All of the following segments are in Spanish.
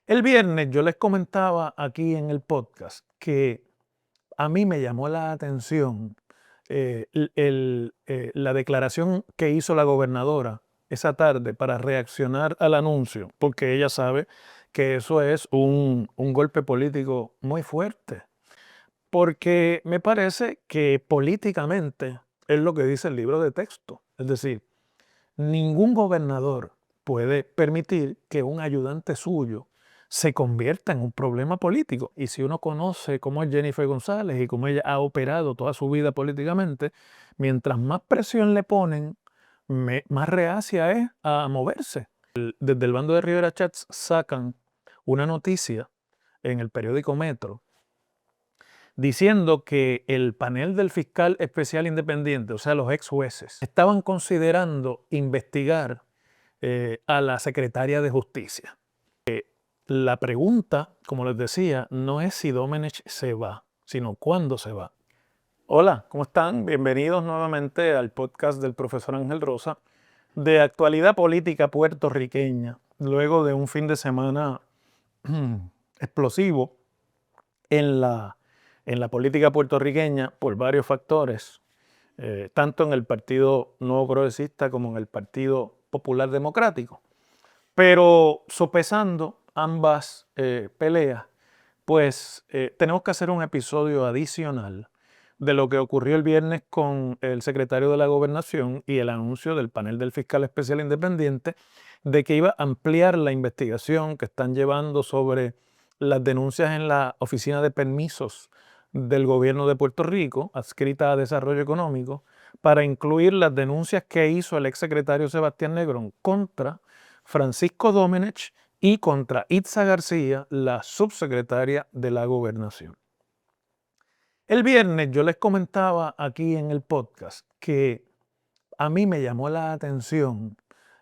El viernes yo les comentaba aquí en el podcast que a mí me llamó la atención la declaración que hizo la gobernadora esa tarde para reaccionar al anuncio, porque ella sabe que eso es un golpe político muy fuerte, porque me parece que políticamente es lo que dice el libro de texto. Es decir, ningún gobernador puede permitir que un ayudante suyo se convierta en un problema político. Y si uno conoce cómo es Jennifer González y cómo ella ha operado toda su vida políticamente, mientras más presión le ponen, más reacia es a moverse. Desde el bando de Rivera Chats sacan una noticia en el periódico Metro diciendo que el panel del fiscal especial independiente, o sea, los ex jueces, estaban considerando investigar a la secretaria de Justicia. La pregunta, como les decía, no es si Domenech se va, sino cuándo se va. Hola, ¿cómo están? Bienvenidos nuevamente al podcast del profesor Ángel Rosa de actualidad política puertorriqueña, luego de un fin de semana explosivo en la política puertorriqueña por varios factores, tanto en el Partido Nuevo Progresista como en el Partido Popular Democrático. Pero sopesando ambas peleas, pues tenemos que hacer un episodio adicional de lo que ocurrió el viernes con el secretario de la Gobernación y el anuncio del panel del fiscal especial independiente de que iba a ampliar la investigación que están llevando sobre las denuncias en la Oficina de Permisos del Gobierno de Puerto Rico, adscrita a Desarrollo Económico, para incluir las denuncias que hizo el exsecretario Sebastián Negrón contra Francisco Domenech y contra Itza García, la subsecretaria de la Gobernación. El viernes yo les comentaba aquí en el podcast que a mí me llamó la atención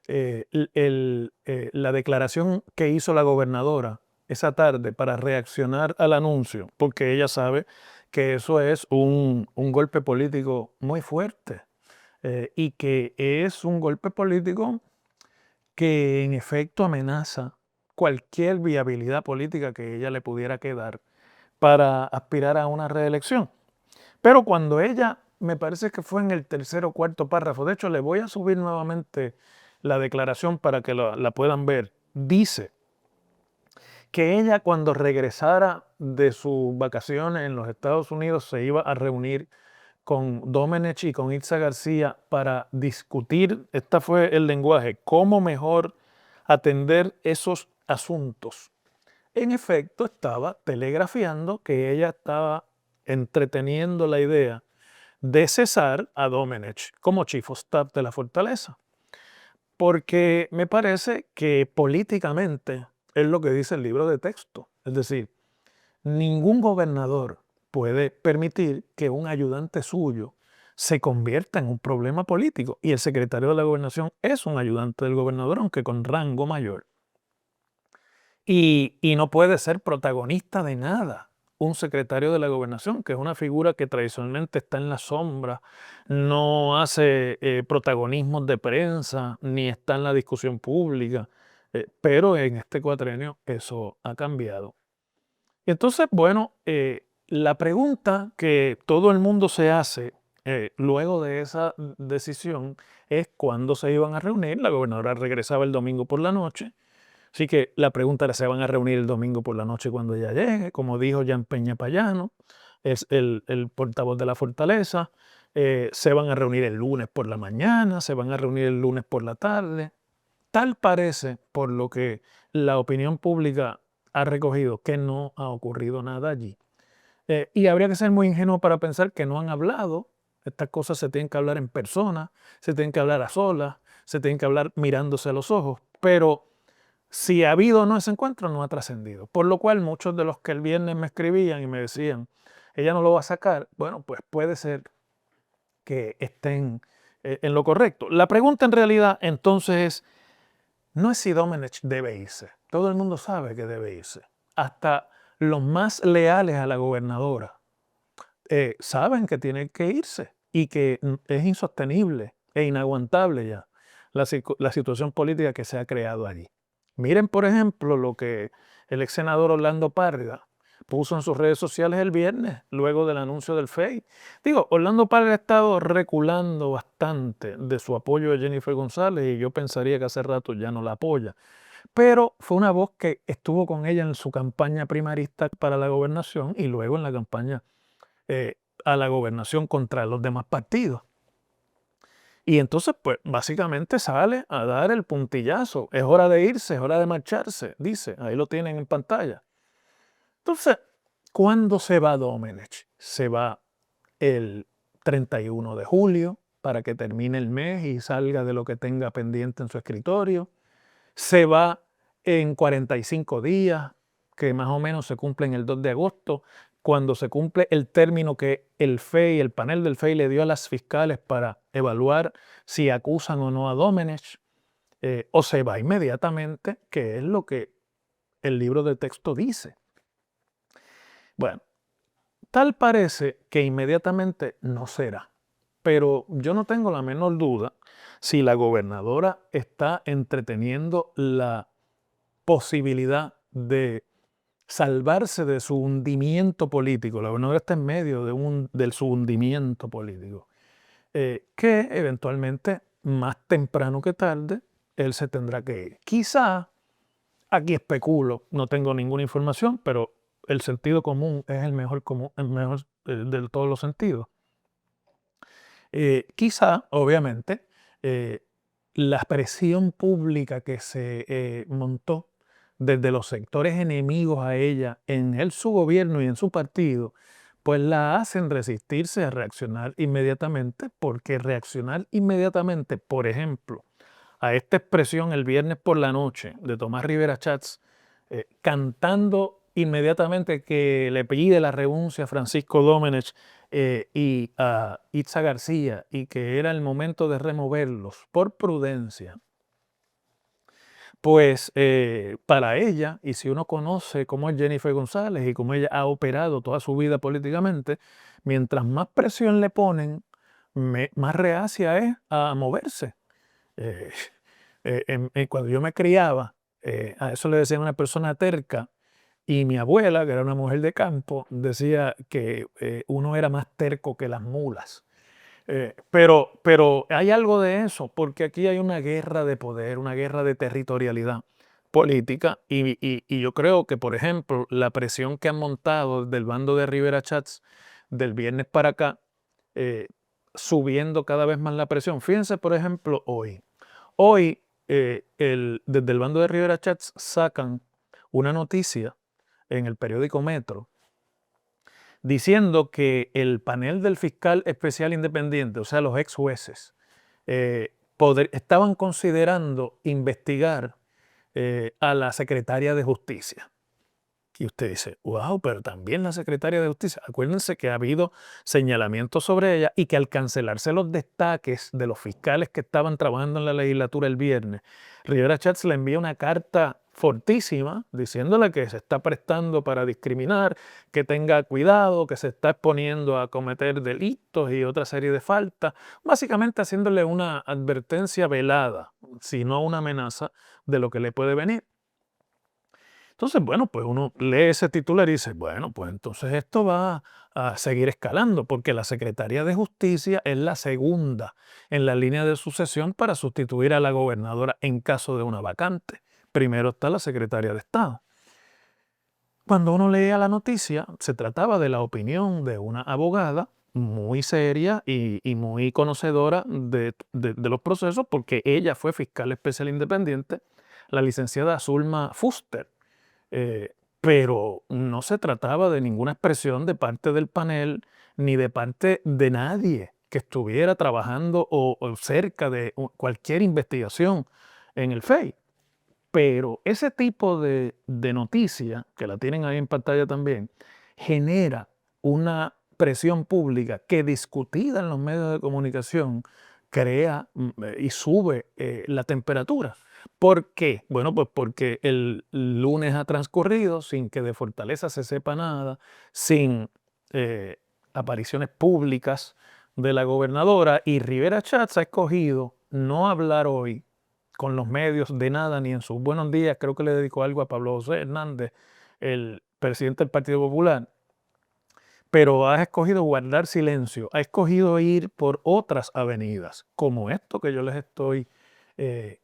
la declaración que hizo la gobernadora esa tarde para reaccionar al anuncio, porque ella sabe que eso es un golpe político muy fuerte y que es un golpe político que en efecto amenaza cualquier viabilidad política que ella le pudiera quedar para aspirar a una reelección. Pero cuando ella, me parece que fue en el tercer o cuarto párrafo, de hecho le voy a subir nuevamente la declaración para que la puedan ver, dice que ella cuando regresara de sus vacaciones en los Estados Unidos se iba a reunir con Domenech y con Itza García para discutir, este fue el lenguaje, cómo mejor atender esos asuntos. En efecto, estaba telegrafiando que ella estaba entreteniendo la idea de cesar a Domenech como Chief of Staff de la Fortaleza, porque me parece que políticamente es lo que dice el libro de texto. Es decir, ningún gobernador puede permitir que un ayudante suyo se convierta en un problema político. Y el secretario de la Gobernación es un ayudante del gobernador, aunque con rango mayor. Y no puede ser protagonista de nada un secretario de la Gobernación, que es una figura que tradicionalmente está en la sombra, no hace protagonismos de prensa, ni está en la discusión pública, pero en este cuatrenio eso ha cambiado. Y entonces, bueno, la pregunta que todo el mundo se hace luego de esa decisión es cuándo se iban a reunir. La gobernadora regresaba el domingo por la noche, así que la pregunta era, ¿se van a reunir el domingo por la noche cuando ella llegue? Como dijo Jan Peña Payano, es el portavoz de la Fortaleza. Se van a reunir el lunes por la mañana, se van a reunir el lunes por la tarde. Tal parece, por lo que la opinión pública ha recogido, que no ha ocurrido nada allí. Y habría que ser muy ingenuo para pensar que no han hablado. Estas cosas se tienen que hablar en persona, se tienen que hablar a solas, se tienen que hablar mirándose a los ojos. Pero si ha habido o no ese encuentro, no ha trascendido. Por lo cual muchos de los que el viernes me escribían y me decían, ella no lo va a sacar, bueno, pues puede ser que estén en lo correcto. La pregunta en realidad entonces es, no es si Domenech debe irse. Todo el mundo sabe que debe irse. Hasta los más leales a la gobernadora saben que tiene que irse y que es insostenible e inaguantable ya la situación política que se ha creado allí. Miren, por ejemplo, lo que el ex senador Orlando Parga puso en sus redes sociales el viernes, luego del anuncio del FEI. Digo, Orlando Parga ha estado reculando bastante de su apoyo a Jennifer González y yo pensaría que hace rato ya no la apoya. Pero fue una voz que estuvo con ella en su campaña primarista para la gobernación y luego en la campaña eh, a la gobernación contra los demás partidos. Y entonces, pues básicamente sale a dar el puntillazo. Es hora de irse, es hora de marcharse, dice. Ahí lo tienen en pantalla. Entonces, ¿cuándo se va Domenech? Se va el 31 de julio para que termine el mes y salga de lo que tenga pendiente en su escritorio. Se va en 45 días, que más o menos se cumplen el 2 de agosto, cuando se cumple el término que el FEI, el panel del FEI le dio a las fiscales para evaluar si acusan o no a Domenech, o se va inmediatamente, que es lo que el libro de texto dice. Bueno, tal parece que inmediatamente no será, pero yo no tengo la menor duda si la gobernadora está entreteniendo la posibilidad de salvarse de su hundimiento político. La gobernadora está en medio de su hundimiento político, que eventualmente, más temprano que tarde, él se tendrá que ir. Quizá, aquí especulo, no tengo ninguna información, pero el sentido común es el mejor, de todos los sentidos. Quizá, obviamente, la presión pública que se montó desde los sectores enemigos a ella en su gobierno y en su partido, pues la hacen resistirse a reaccionar inmediatamente, porque reaccionar inmediatamente, por ejemplo, a esta expresión el viernes por la noche de Tomás Rivera Chats, cantando inmediatamente que le pide la renuncia a Francisco Domenech y a Itza García y que era el momento de removerlos por prudencia, pues para ella, y si uno conoce cómo es Jennifer González y cómo ella ha operado toda su vida políticamente, mientras más presión le ponen, más reacia es a moverse. Eh, Cuando yo me criaba, a eso le decían una persona terca, y mi abuela, que era una mujer de campo, decía que uno era más terco que las mulas. Pero hay algo de eso, porque aquí hay una guerra de poder, una guerra de territorialidad política, y yo creo que, por ejemplo, la presión que han montado del bando de Rivera Chats del viernes para acá, eh, subiendo cada vez más la presión. Fíjense, por ejemplo, hoy. Hoy, desde el bando de Rivera Chats sacan una noticia en el periódico Metro diciendo que el panel del fiscal especial independiente, o sea, los ex jueces, estaban considerando investigar a la secretaria de Justicia. Y usted dice, wow, pero también la secretaria de Justicia. Acuérdense que ha habido señalamientos sobre ella y que al cancelarse los destaques de los fiscales que estaban trabajando en la legislatura el viernes, Rivera Chats le envía una carta fortísima diciéndole que se está prestando para discriminar, que tenga cuidado, que se está exponiendo a cometer delitos y otra serie de faltas, básicamente haciéndole una advertencia velada, si no una amenaza de lo que le puede venir. Entonces, bueno, pues uno lee ese titular y dice, bueno, pues entonces esto va a seguir escalando, porque la Secretaría de Justicia es la segunda en la línea de sucesión para sustituir a la gobernadora en caso de una vacante. Primero está la Secretaria de Estado. Cuando uno leía la noticia, se trataba de la opinión de una abogada muy seria y muy conocedora de los procesos, porque ella fue fiscal especial independiente, la licenciada Zulma Fuster. Pero no se trataba de ninguna expresión de parte del panel ni de parte de nadie que estuviera trabajando o cerca de cualquier investigación en el FEI. Pero ese tipo de noticia, que la tienen ahí en pantalla también, genera una presión pública que, discutida en los medios de comunicación, crea y sube la temperatura. ¿Por qué? Bueno, pues porque el lunes ha transcurrido sin que de Fortaleza se sepa nada, sin apariciones públicas de la gobernadora, y Rivera Chats ha escogido no hablar hoy con los medios de nada, ni en sus buenos días. Creo que le dedicó algo a Pablo José Hernández, el presidente del Partido Popular. Pero ha escogido guardar silencio, ha escogido ir por otras avenidas, como esto que yo les estoy eh,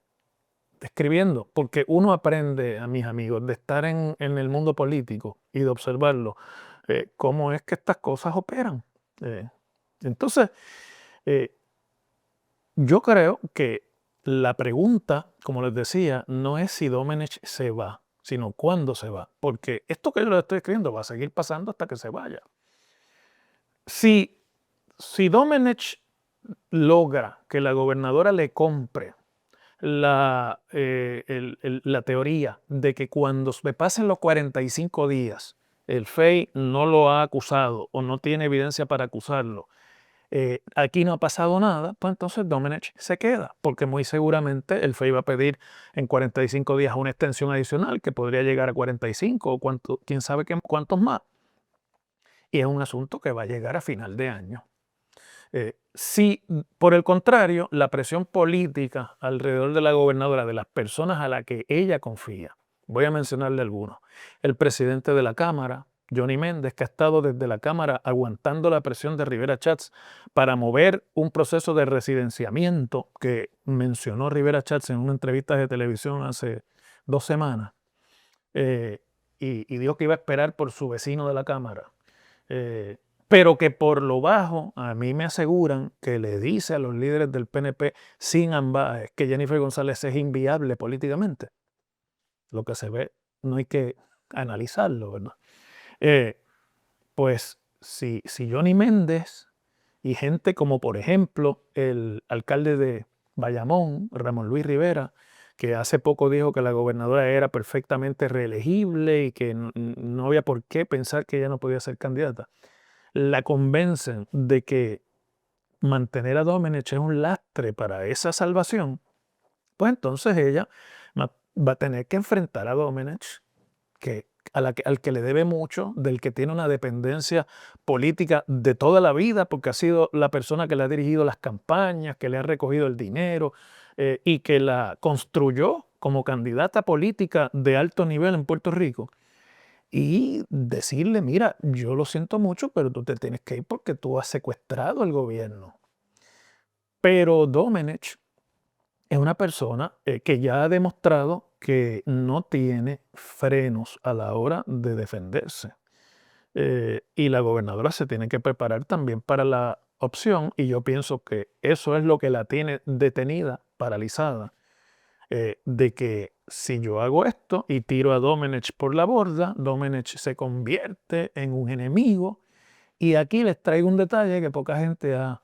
describiendo, porque uno aprende, a mis amigos, de estar en el mundo político y de observarlo, cómo es que estas cosas operan. Eh, entonces, eh, yo creo que la pregunta, como les decía, no es si Domenech se va, sino cuándo se va, porque esto que yo les estoy escribiendo va a seguir pasando hasta que se vaya. Si Domenech logra que la gobernadora le compre la teoría de que cuando se pasen los 45 días el FEI no lo ha acusado o no tiene evidencia para acusarlo, aquí no ha pasado nada, pues entonces Domenech se queda, porque muy seguramente el FEI va a pedir en 45 días una extensión adicional que podría llegar a 45 o quién sabe cuántos más. Y es un asunto que va a llegar a final de año. Si, por el contrario, la presión política alrededor de la gobernadora, de las personas a las que ella confía, voy a mencionarle algunos, el presidente de la Cámara, Johnny Méndez, que ha estado desde la Cámara aguantando la presión de Rivera Chats para mover un proceso de residenciamiento que mencionó Rivera Chats en una entrevista de televisión hace 2 semanas, y dijo que iba a esperar por su vecino de la Cámara. Pero que por lo bajo a mí me aseguran que le dice a los líderes del PNP sin ambages que Jennifer González es inviable políticamente. Lo que se ve no hay que analizarlo, ¿verdad? Pues si Johnny Méndez y gente como por ejemplo el alcalde de Bayamón, Ramón Luis Rivera, que hace poco dijo que la gobernadora era perfectamente reelegible y que no había por qué pensar que ella no podía ser candidata, la convencen de que mantener a Domenech es un lastre para esa salvación, pues entonces ella va a tener que enfrentar a Domenech, al que le debe mucho, del que tiene una dependencia política de toda la vida, porque ha sido la persona que le ha dirigido las campañas, que le ha recogido el dinero y que la construyó como candidata política de alto nivel en Puerto Rico. Y decirle, mira, yo lo siento mucho, pero tú te tienes que ir porque tú has secuestrado el gobierno. Pero Domenech es una persona que ya ha demostrado que no tiene frenos a la hora de defenderse. Y la gobernadora se tiene que preparar también para la opción, y yo pienso que eso es lo que la tiene detenida, paralizada, de que si yo hago esto y tiro a Domenech por la borda, Domenech se convierte en un enemigo. Y aquí les traigo un detalle que poca gente ha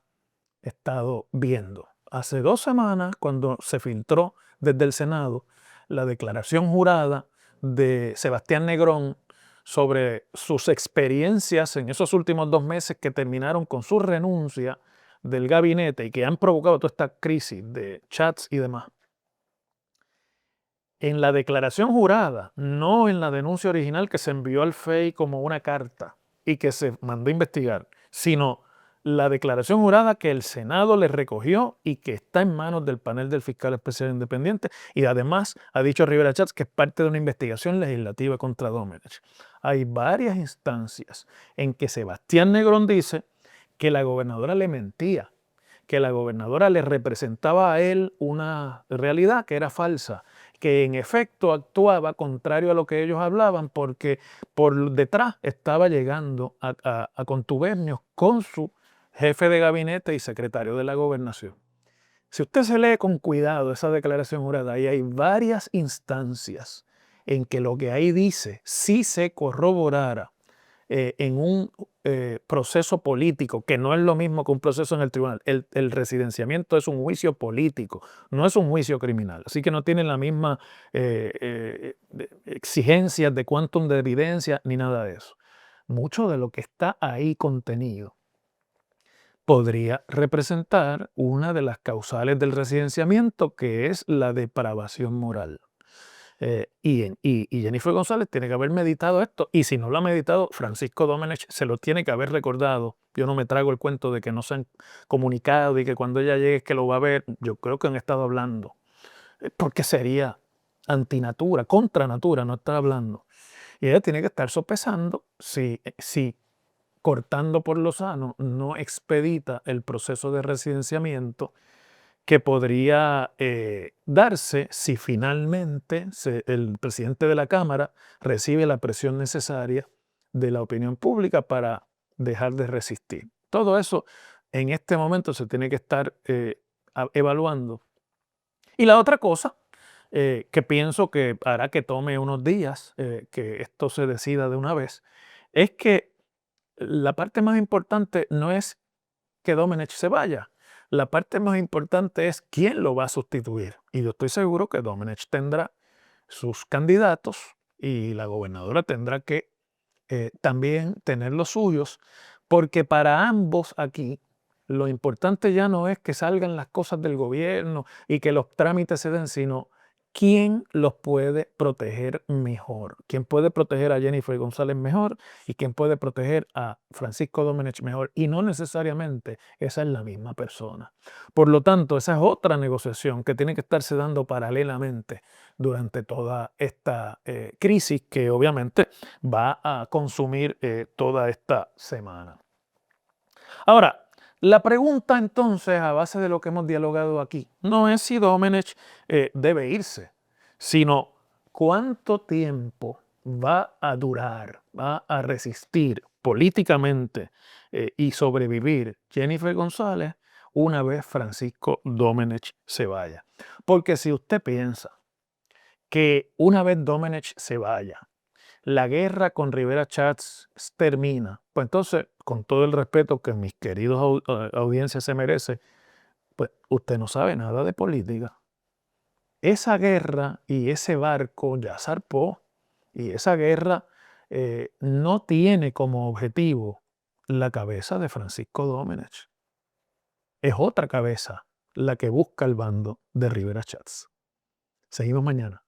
estado viendo. Hace 2 semanas, cuando se filtró desde el Senado la declaración jurada de Sebastián Negrón sobre sus experiencias en esos últimos 2 meses que terminaron con su renuncia del gabinete y que han provocado toda esta crisis de chats y demás. En la declaración jurada, no en la denuncia original que se envió al FEI como una carta y que se mandó a investigar, sino la declaración jurada que el Senado le recogió y que está en manos del panel del fiscal especial independiente, y además ha dicho Rivera Chats que es parte de una investigación legislativa contra Domenech. Hay varias instancias en que Sebastián Negrón dice que la gobernadora le mentía, que la gobernadora le representaba a él una realidad que era falsa, que en efecto actuaba contrario a lo que ellos hablaban, porque por detrás estaba llegando a contubernios con su jefe de gabinete y secretario de la gobernación. Si usted se lee con cuidado esa declaración jurada, ahí hay varias instancias en que lo que ahí dice, si se corroborara en un proceso político, que no es lo mismo que un proceso en el tribunal. El residenciamiento es un juicio político, no es un juicio criminal. Así que no tiene la misma exigencias de quantum de evidencia ni nada de eso. Mucho de lo que está ahí contenido podría representar una de las causales del residenciamiento, que es la depravación moral. Y Jennifer González tiene que haber meditado esto, y si no lo ha meditado, Francisco Domenech se lo tiene que haber recordado. Yo no me trago el cuento de que no se han comunicado y que cuando ella llegue es que lo va a ver. Yo creo que han estado hablando. porque sería antinatura, contra natura, no está hablando. Y ella tiene que estar sopesando si cortando por lo sano no expedita el proceso de residenciamiento que podría darse si finalmente el presidente de la Cámara recibe la presión necesaria de la opinión pública para dejar de resistir. Todo eso en este momento se tiene que estar evaluando. Y la otra cosa que pienso que hará que tome unos días, que esto se decida de una vez, es que la parte más importante no es que Domenech se vaya. La parte más importante es quién lo va a sustituir. Y yo estoy seguro que Domenech tendrá sus candidatos y la gobernadora tendrá que también tener los suyos, porque para ambos aquí lo importante ya no es que salgan las cosas del gobierno y que los trámites se den, sino quién los puede proteger mejor, quién puede proteger a Jennifer González mejor y quién puede proteger a Francisco Domenech mejor. Y no necesariamente esa es la misma persona. Por lo tanto, esa es otra negociación que tiene que estarse dando paralelamente durante toda esta crisis que obviamente va a consumir toda esta semana. Ahora, la pregunta entonces, a base de lo que hemos dialogado aquí, no es si Domenech debe irse, sino cuánto tiempo va a durar, va a resistir políticamente y sobrevivir Jennifer González una vez Francisco Domenech se vaya. Porque si usted piensa que una vez Domenech se vaya, la guerra con Rivera Chats termina, pues entonces, con todo el respeto que mis queridos audiencias se merece, pues usted no sabe nada de política. Esa guerra y ese barco ya zarpó, y esa guerra no tiene como objetivo la cabeza de Francisco Domenech. Es otra cabeza la que busca el bando de Rivera Chats. Seguimos mañana.